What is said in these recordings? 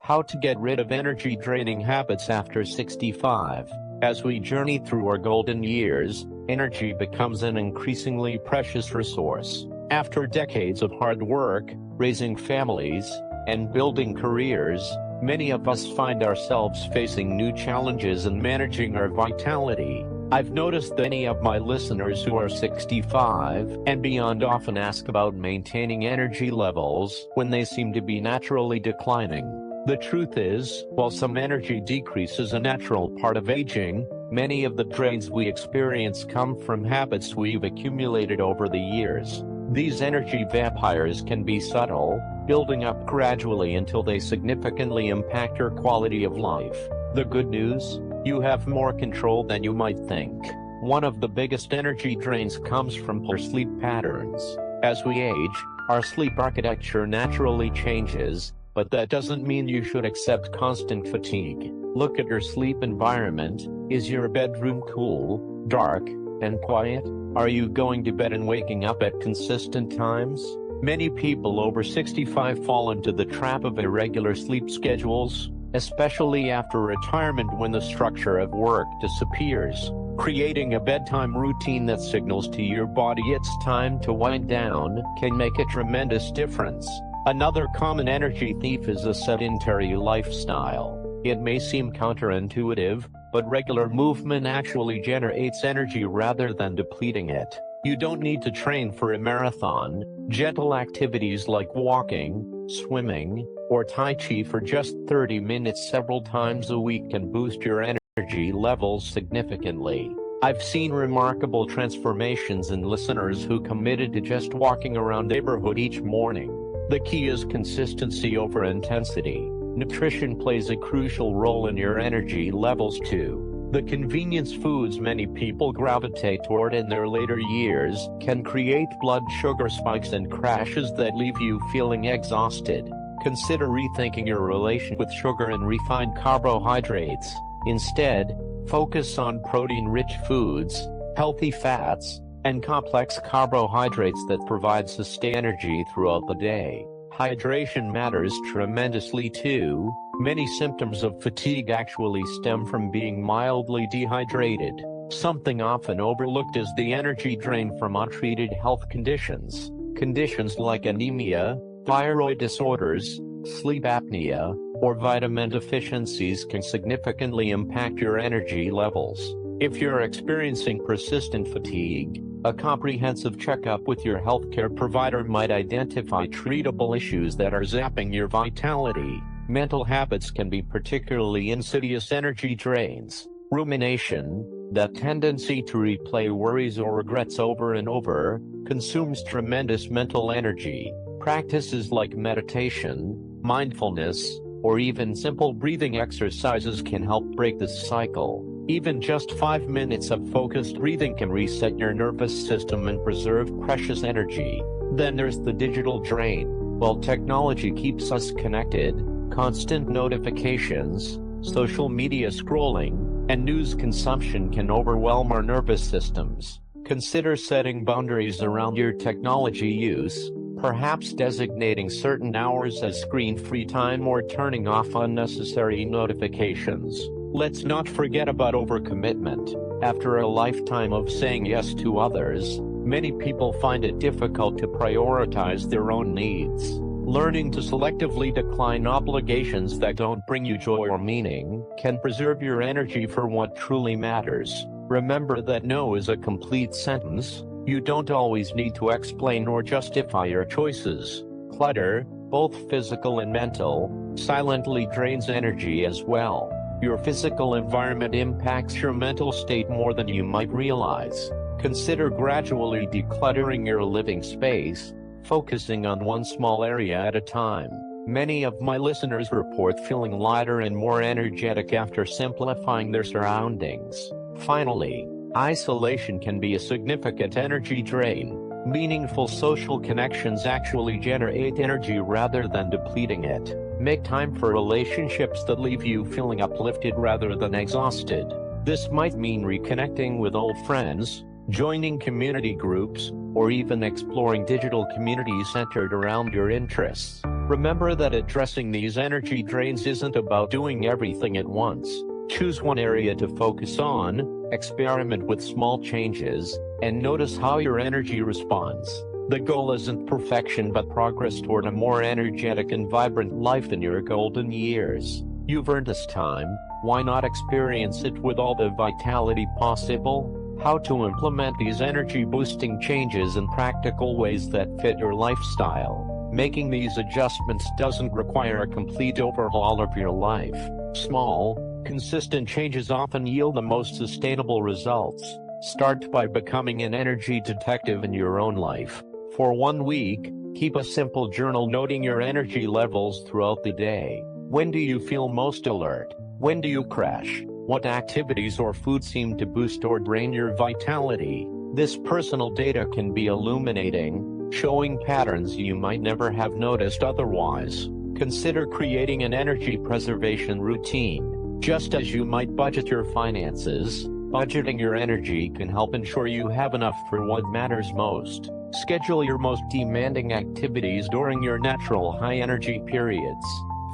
How to get rid of energy-draining habits after 65. As we journey through our golden years, energy becomes an increasingly precious resource. After decades of hard work, raising families, and building careers, many of us find ourselves facing new challenges in managing our vitality. I've noticed that many of my listeners who are 65 and beyond often ask about maintaining energy levels when they seem to be naturally declining. The truth is, while some energy decrease is a natural part of aging, many of the drains we experience come from habits we've accumulated over the years. These energy vampires can be subtle, building up gradually until they significantly impact your quality of life. The good news? You have more control than you might think. One of the biggest energy drains comes from poor sleep patterns. As we age, our sleep architecture naturally changes, but that doesn't mean you should accept constant fatigue. Look at your sleep environment. Is your bedroom cool, dark, and quiet? Are you going to bed and waking up at consistent times? Many people over 65 fall into the trap of irregular sleep schedules, especially after retirement when the structure of work disappears. Creating a bedtime routine that signals to your body it's time to wind down can make a tremendous difference. Another common energy thief is a sedentary lifestyle. It may seem counterintuitive, but regular movement actually generates energy rather than depleting it. You don't need to train for a marathon. Gentle activities like walking, swimming, or Tai Chi for just 30 minutes several times a week can boost your energy levels significantly. I've seen remarkable transformations in listeners who committed to just walking around the neighborhood each morning. The key is consistency over intensity. Nutrition plays a crucial role in your energy levels too. The convenience foods many people gravitate toward in their later years can create blood sugar spikes and crashes that leave you feeling exhausted. Consider rethinking your relation with sugar and refined carbohydrates. Instead, focus on protein-rich foods, healthy fats, and complex carbohydrates that provide sustained energy throughout the day. Hydration matters tremendously too. Many symptoms of fatigue actually stem from being mildly dehydrated. Something often overlooked is the energy drain from untreated health conditions. Conditions like anemia, thyroid disorders, sleep apnea, or vitamin deficiencies can significantly impact your energy levels. If you're experiencing persistent fatigue, a comprehensive checkup with your healthcare provider might identify treatable issues that are zapping your vitality. Mental habits can be particularly insidious energy drains. Rumination, that tendency to replay worries or regrets over and over, consumes tremendous mental energy. Practices like meditation, mindfulness, or even simple breathing exercises can help break this cycle. Even just 5 minutes of focused breathing can reset your nervous system and preserve precious energy. Then there's the digital drain. While technology keeps us connected, constant notifications, social media scrolling, and news consumption can overwhelm our nervous systems. Consider setting boundaries around your technology use, perhaps designating certain hours as screen-free time or turning off unnecessary notifications. Let's not forget about overcommitment. After a lifetime of saying yes to others, many people find it difficult to prioritize their own needs. Learning to selectively decline obligations that don't bring you joy or meaning can preserve your energy for what truly matters. Remember that no is a complete sentence. You don't always need to explain or justify your choices. Clutter, both physical and mental, silently drains energy as well. Your physical environment impacts your mental state more than you might realize. Consider gradually decluttering your living space, focusing on one small area at a time. Many of my listeners report feeling lighter and more energetic after simplifying their surroundings. Finally, isolation can be a significant energy drain. Meaningful social connections actually generate energy rather than depleting it. Make time for relationships that leave you feeling uplifted rather than exhausted. This might mean reconnecting with old friends, joining community groups, or even exploring digital communities centered around your interests. Remember that addressing these energy drains isn't about doing everything at once. Choose one area to focus on, experiment with small changes, and notice how your energy responds. The goal isn't perfection but progress toward a more energetic and vibrant life in your golden years. You've earned this time, why not experience it with all the vitality possible? How to implement these energy-boosting changes in practical ways that fit your lifestyle. Making these adjustments doesn't require a complete overhaul of your life. Small, consistent changes often yield the most sustainable results. Start by becoming an energy detective in your own life. For 1 week, keep a simple journal noting your energy levels throughout the day. When do you feel most alert? When do you crash? What activities or foods seem to boost or drain your vitality? This personal data can be illuminating, showing patterns you might never have noticed otherwise. Consider creating an energy preservation routine. Just as you might budget your finances, budgeting your energy can help ensure you have enough for what matters most. Schedule your most demanding activities during your natural high-energy periods.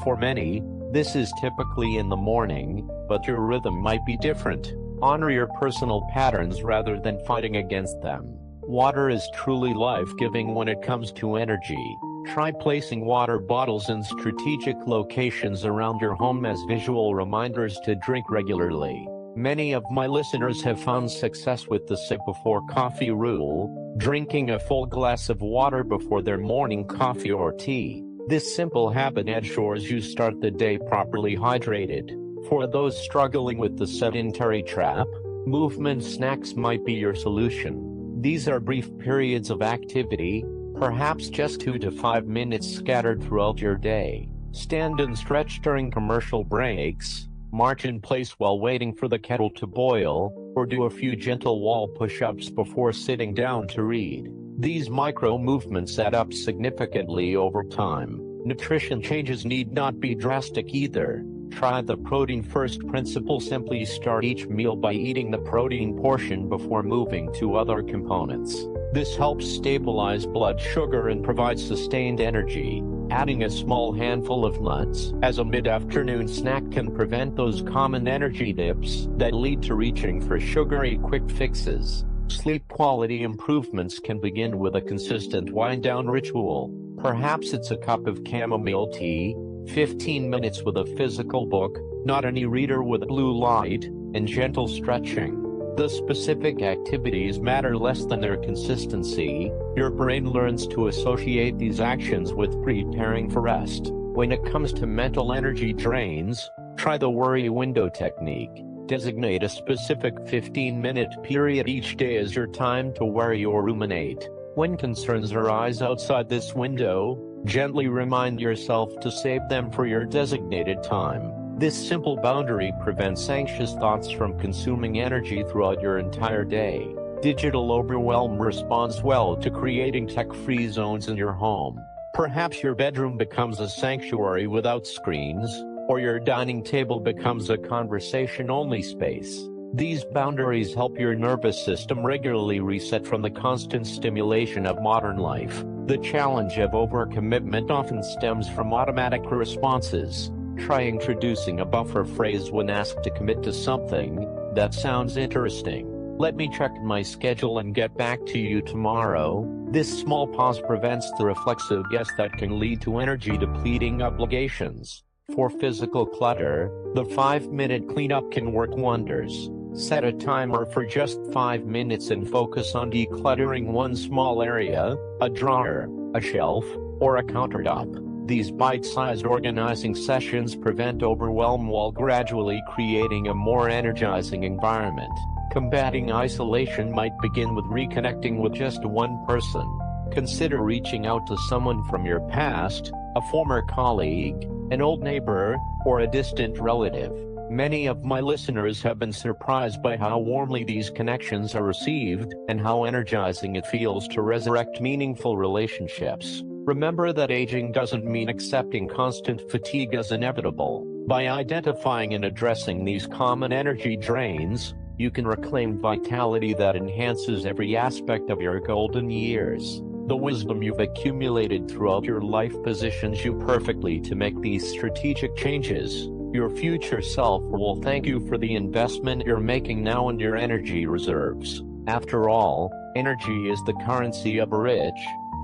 For many, this is typically in the morning, but your rhythm might be different. Honor your personal patterns rather than fighting against them. Water is truly life-giving when it comes to energy. Try placing water bottles in strategic locations around your home as visual reminders to drink regularly. Many of my listeners have found success with the sip before coffee rule, drinking a full glass of water before their morning coffee or tea. This simple habit ensures you start the day properly hydrated. For those struggling with the sedentary trap, movement snacks might be your solution. These are brief periods of activity, perhaps just 2 to 5 minutes scattered throughout your day. Stand and stretch during commercial breaks, march in place while waiting for the kettle to boil, or do a few gentle wall push-ups before sitting down to read. These micro movements add up significantly over time. Nutrition changes need not be drastic either. Try the protein first principle. Simply start each meal by eating the protein portion before moving to other components. This helps stabilize blood sugar and provides sustained energy. Adding a small handful of nuts as a mid-afternoon snack can prevent those common energy dips that lead to reaching for sugary quick fixes. Sleep quality improvements can begin with a consistent wind-down ritual. Perhaps it's a cup of chamomile tea, 15 minutes with a physical book, not an e-reader with blue light, and gentle stretching. The specific activities matter less than their consistency. Your brain learns to associate these actions with preparing for rest. When it comes to mental energy drains, try the worry window technique. Designate a specific 15-minute period each day as your time to worry or ruminate. When concerns arise outside this window, gently remind yourself to save them for your designated time. This simple boundary prevents anxious thoughts from consuming energy throughout your entire day. Digital overwhelm responds well to creating tech-free zones in your home. Perhaps your bedroom becomes a sanctuary without screens, or your dining table becomes a conversation-only space. These boundaries help your nervous system regularly reset from the constant stimulation of modern life. The challenge of overcommitment often stems from automatic responses. Try introducing a buffer phrase when asked to commit to something. That sounds interesting. Let me check my schedule and get back to you tomorrow. This small pause prevents the reflexive guess that can lead to energy-depleting obligations. For physical clutter, the 5-minute cleanup can work wonders. Set a timer for just 5 minutes and focus on decluttering one small area, a drawer, a shelf, or a countertop. These bite-sized organizing sessions prevent overwhelm while gradually creating a more energizing environment. Combating isolation might begin with reconnecting with just one person. Consider reaching out to someone from your past, a former colleague, an old neighbor, or a distant relative. Many of my listeners have been surprised by how warmly these connections are received, and how energizing it feels to resurrect meaningful relationships. Remember that aging doesn't mean accepting constant fatigue as inevitable. By identifying and addressing these common energy drains, you can reclaim vitality that enhances every aspect of your golden years. The wisdom you've accumulated throughout your life positions you perfectly to make these strategic changes. Your future self will thank you for the investment you're making now in your energy reserves. After all, energy is the currency of a rich,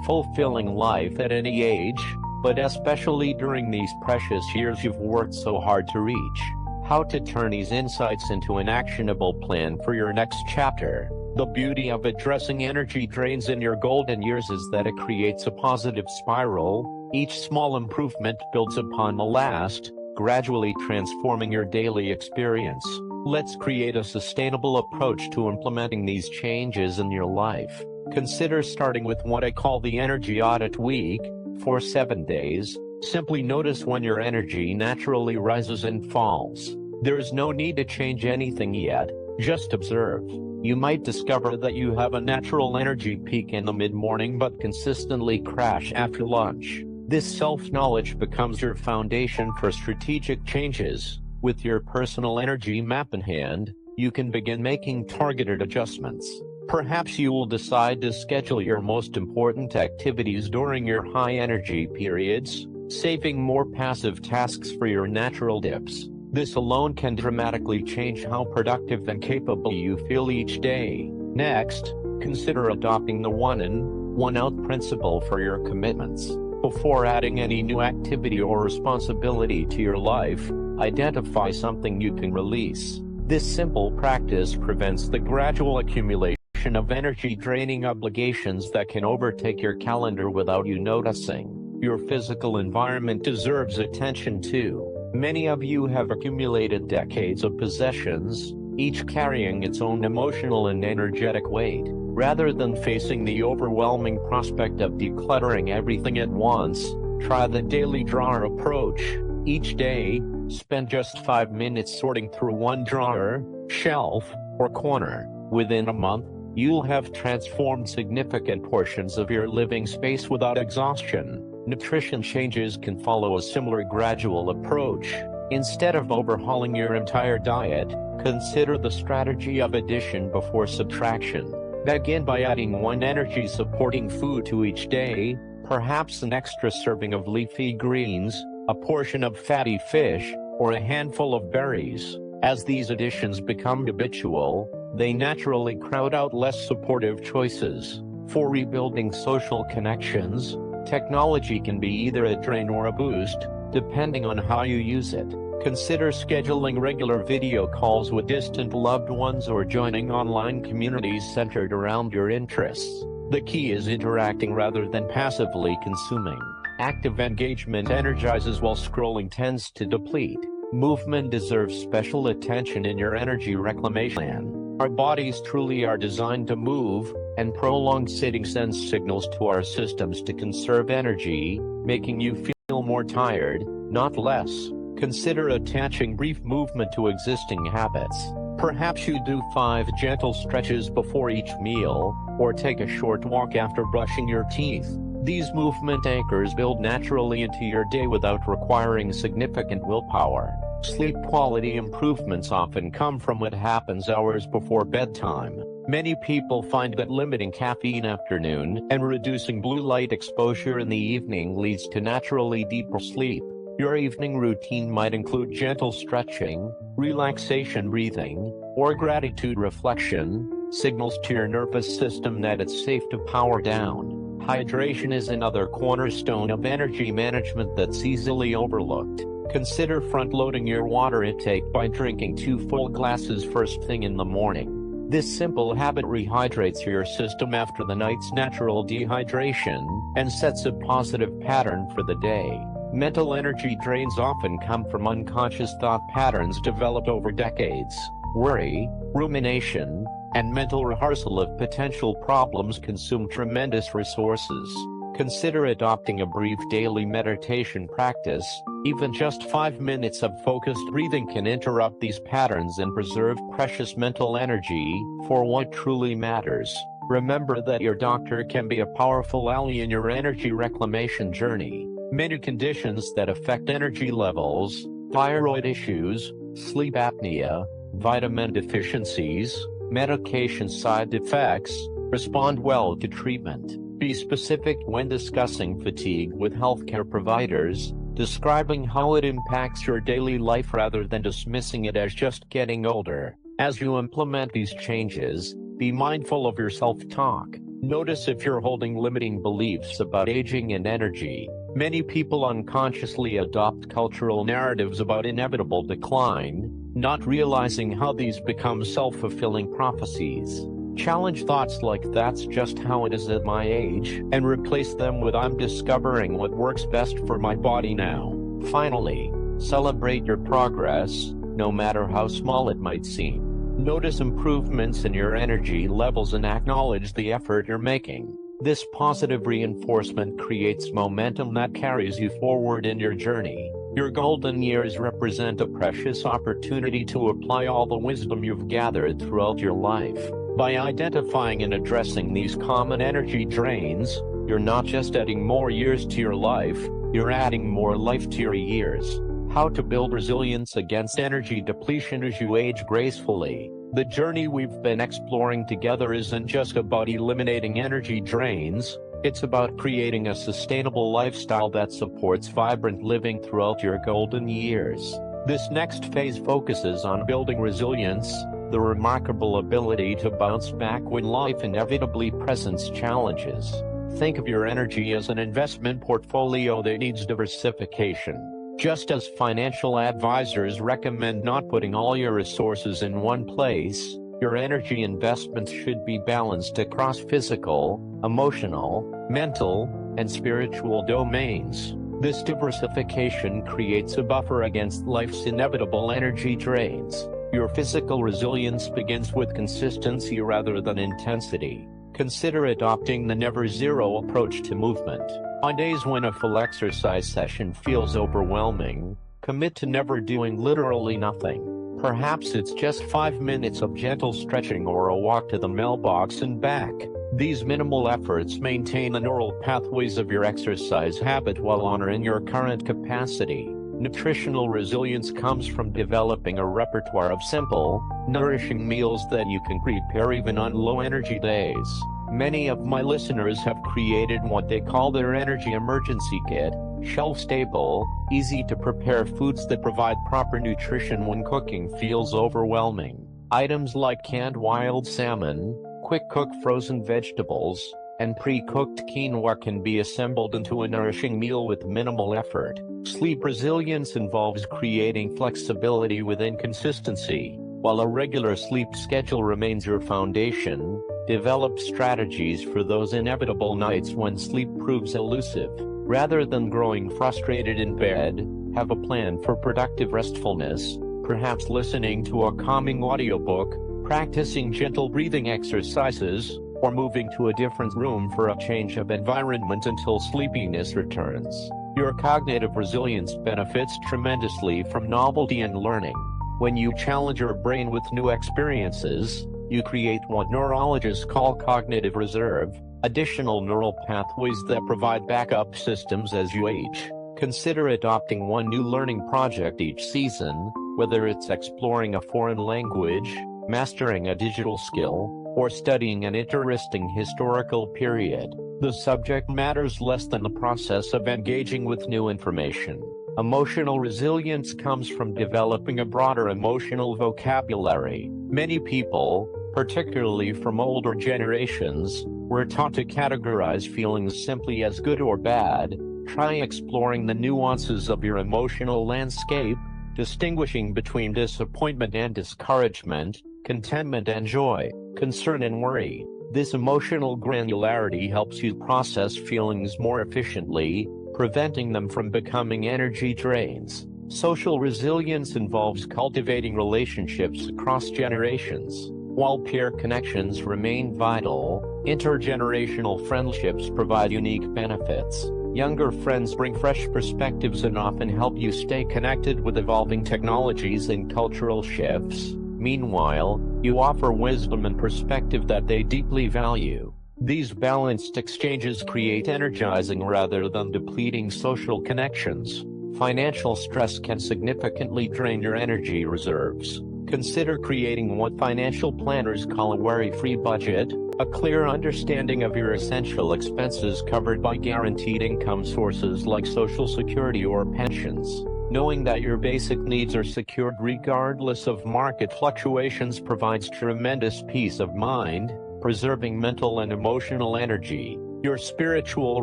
fulfilling life at any age, but especially during these precious years you've worked so hard to reach. How to turn these insights into an actionable plan for your next chapter. The beauty of addressing energy drains in your golden years is that it creates a positive spiral. Each small improvement builds upon the last, gradually transforming your daily experience. Let's create a sustainable approach to implementing these changes in your life. Consider starting with what I call the Energy Audit Week. For 7 days, simply notice when your energy naturally rises and falls. There is no need to change anything yet, just observe. You might discover that you have a natural energy peak in the mid-morning but consistently crash after lunch. This self-knowledge becomes your foundation for strategic changes. With your personal energy map in hand, you can begin making targeted adjustments. Perhaps you will decide to schedule your most important activities during your high-energy periods, saving more passive tasks for your natural dips. This alone can dramatically change how productive and capable you feel each day. Next, consider adopting the one-in, one-out principle for your commitments. Before adding any new activity or responsibility to your life, identify something you can release. This simple practice prevents the gradual accumulation of energy-draining obligations that can overtake your calendar without you noticing. Your physical environment deserves attention too. Many of you have accumulated decades of possessions, each carrying its own emotional and energetic weight. Rather than facing the overwhelming prospect of decluttering everything at once, try the daily drawer approach. Each day, spend just 5 minutes sorting through one drawer, shelf, or corner. Within a month, you'll have transformed significant portions of your living space without exhaustion. Nutrition changes can follow a similar gradual approach. Instead of overhauling your entire diet, consider the strategy of addition before subtraction. Begin by adding one energy-supporting food to each day, perhaps an extra serving of leafy greens, a portion of fatty fish, or a handful of berries. As these additions become habitual, they naturally crowd out less supportive choices. For rebuilding social connections, technology can be either a drain or a boost, depending on how you use it. Consider scheduling regular video calls with distant loved ones or joining online communities centered around your interests. The key is interacting rather than passively consuming. Active engagement energizes while scrolling tends to deplete. Movement deserves special attention in your energy reclamation plan. Our bodies truly are designed to move, and prolonged sitting sends signals to our systems to conserve energy, making you feel more tired, not less. Consider attaching brief movement to existing habits. Perhaps you do 5 gentle stretches before each meal, or take a short walk after brushing your teeth. These movement anchors build naturally into your day without requiring significant willpower. Sleep quality improvements often come from what happens hours before bedtime. Many people find that limiting caffeine afternoon and reducing blue light exposure in the evening leads to naturally deeper sleep. Your evening routine might include gentle stretching, relaxation breathing, or gratitude reflection, signals to your nervous system that it's safe to power down. Hydration is another cornerstone of energy management that's easily overlooked. Consider front-loading your water intake by drinking 2 full glasses first thing in the morning. This simple habit rehydrates your system after the night's natural dehydration and sets a positive pattern for the day. Mental energy drains often come from unconscious thought patterns developed over decades. Worry, rumination, and mental rehearsal of potential problems consume tremendous resources. Consider adopting a brief daily meditation practice. Even just 5 minutes of focused breathing can interrupt these patterns and preserve precious mental energy for what truly matters. Remember that your doctor can be a powerful ally in your energy reclamation journey. Many conditions that affect energy levels, thyroid issues, sleep apnea, vitamin deficiencies, medication side effects, respond well to treatment. Be specific when discussing fatigue with healthcare providers, describing how it impacts your daily life rather than dismissing it as just getting older. As you implement these changes, be mindful of your self-talk. Notice if you're holding limiting beliefs about aging and energy. Many people unconsciously adopt cultural narratives about inevitable decline, not realizing how these become self-fulfilling prophecies. Challenge thoughts like "that's just how it is at my age," and replace them with "I'm discovering what works best for my body now." Finally, celebrate your progress, no matter how small it might seem. Notice improvements in your energy levels and acknowledge the effort you're making. This positive reinforcement creates momentum that carries you forward in your journey. Your golden years represent a precious opportunity to apply all the wisdom you've gathered throughout your life. By identifying and addressing these common energy drains, you're not just adding more years to your life, you're adding more life to your years. How to build resilience against energy depletion as you age gracefully. The journey we've been exploring together isn't just about eliminating energy drains, it's about creating a sustainable lifestyle that supports vibrant living throughout your golden years. This next phase focuses on building resilience, the remarkable ability to bounce back when life inevitably presents challenges. Think of your energy as an investment portfolio that needs diversification. Just as financial advisors recommend not putting all your resources in one place, your energy investments should be balanced across physical, emotional, mental, and spiritual domains. This diversification creates a buffer against life's inevitable energy drains. Your physical resilience begins with consistency rather than intensity. Consider adopting the never-zero approach to movement. On days when a full exercise session feels overwhelming, commit to never doing literally nothing. Perhaps it's just 5 minutes of gentle stretching or a walk to the mailbox and back. These minimal efforts maintain the neural pathways of your exercise habit while honoring your current capacity. Nutritional resilience comes from developing a repertoire of simple, nourishing meals that you can prepare even on low-energy days. Many of my listeners have created what they call their energy emergency kit, shelf-stable, easy-to-prepare foods that provide proper nutrition when cooking feels overwhelming. Items like canned wild salmon, quick-cooked frozen vegetables, and pre-cooked quinoa can be assembled into a nourishing meal with minimal effort. Sleep resilience involves creating flexibility within consistency. While a regular sleep schedule remains your foundation, develop strategies for those inevitable nights when sleep proves elusive. Rather than growing frustrated in bed, have a plan for productive restfulness, perhaps listening to a calming audiobook, practicing gentle breathing exercises, or moving to a different room for a change of environment until sleepiness returns. Your cognitive resilience benefits tremendously from novelty and learning. When you challenge your brain with new experiences, you create what neurologists call cognitive reserve, additional neural pathways that provide backup systems as you age. Consider adopting one new learning project each season, whether it's exploring a foreign language, mastering a digital skill, or studying an interesting historical period. The subject matters less than the process of engaging with new information. Emotional resilience comes from developing a broader emotional vocabulary. Many people, particularly from older generations, were taught to categorize feelings simply as good or bad. Try exploring the nuances of your emotional landscape, distinguishing between disappointment and discouragement, contentment and joy, concern and worry. This emotional granularity helps you process feelings more efficiently, preventing them from becoming energy drains. Social resilience involves cultivating relationships across generations. While peer connections remain vital, intergenerational friendships provide unique benefits. Younger friends bring fresh perspectives and often help you stay connected with evolving technologies and cultural shifts. Meanwhile, you offer wisdom and perspective that they deeply value. These balanced exchanges create energizing rather than depleting social connections. Financial stress can significantly drain your energy reserves. Consider creating what financial planners call a worry-free budget, a clear understanding of your essential expenses covered by guaranteed income sources like Social Security or pensions. Knowing that your basic needs are secured regardless of market fluctuations provides tremendous peace of mind, preserving mental and emotional energy. Your spiritual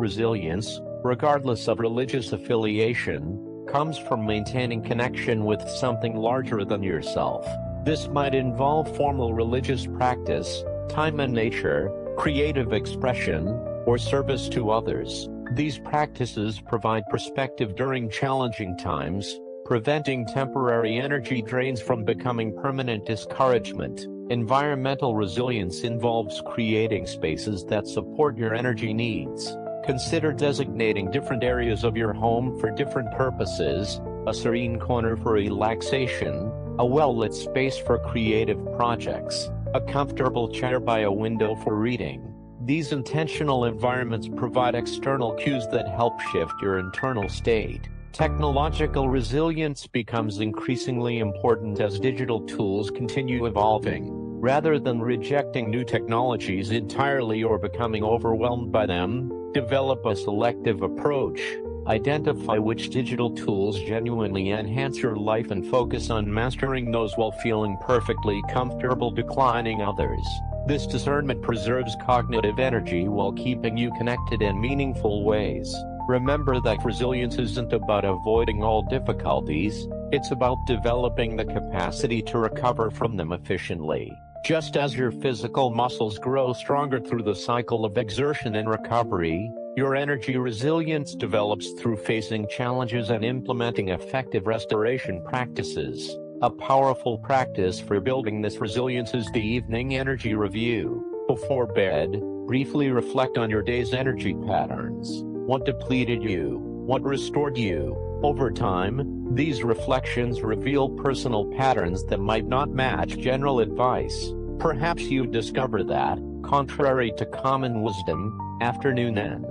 resilience, regardless of religious affiliation, comes from maintaining connection with something larger than yourself. This might involve formal religious practice, time in nature, creative expression, or service to others. These practices provide perspective during challenging times, preventing temporary energy drains from becoming permanent discouragement. Environmental resilience involves creating spaces that support your energy needs. Consider designating different areas of your home for different purposes: a serene corner for relaxation, a well-lit space for creative projects, a comfortable chair by a window for reading. These intentional environments provide external cues that help shift your internal state. Technological resilience becomes increasingly important as digital tools continue evolving. Rather than rejecting new technologies entirely or becoming overwhelmed by them, develop a selective approach. Identify which digital tools genuinely enhance your life and focus on mastering those while feeling perfectly comfortable declining others. This discernment preserves cognitive energy while keeping you connected in meaningful ways. Remember that resilience isn't about avoiding all difficulties, it's about developing the capacity to recover from them efficiently. Just as your physical muscles grow stronger through the cycle of exertion and recovery, your energy resilience develops through facing challenges and implementing effective restoration practices. A powerful practice for building this resilience is the evening energy review. Before bed, briefly reflect on your day's energy patterns. What depleted you? What restored you? Over time, these reflections reveal personal patterns that might not match general advice. Perhaps you discover that, contrary to common wisdom, afternoon N.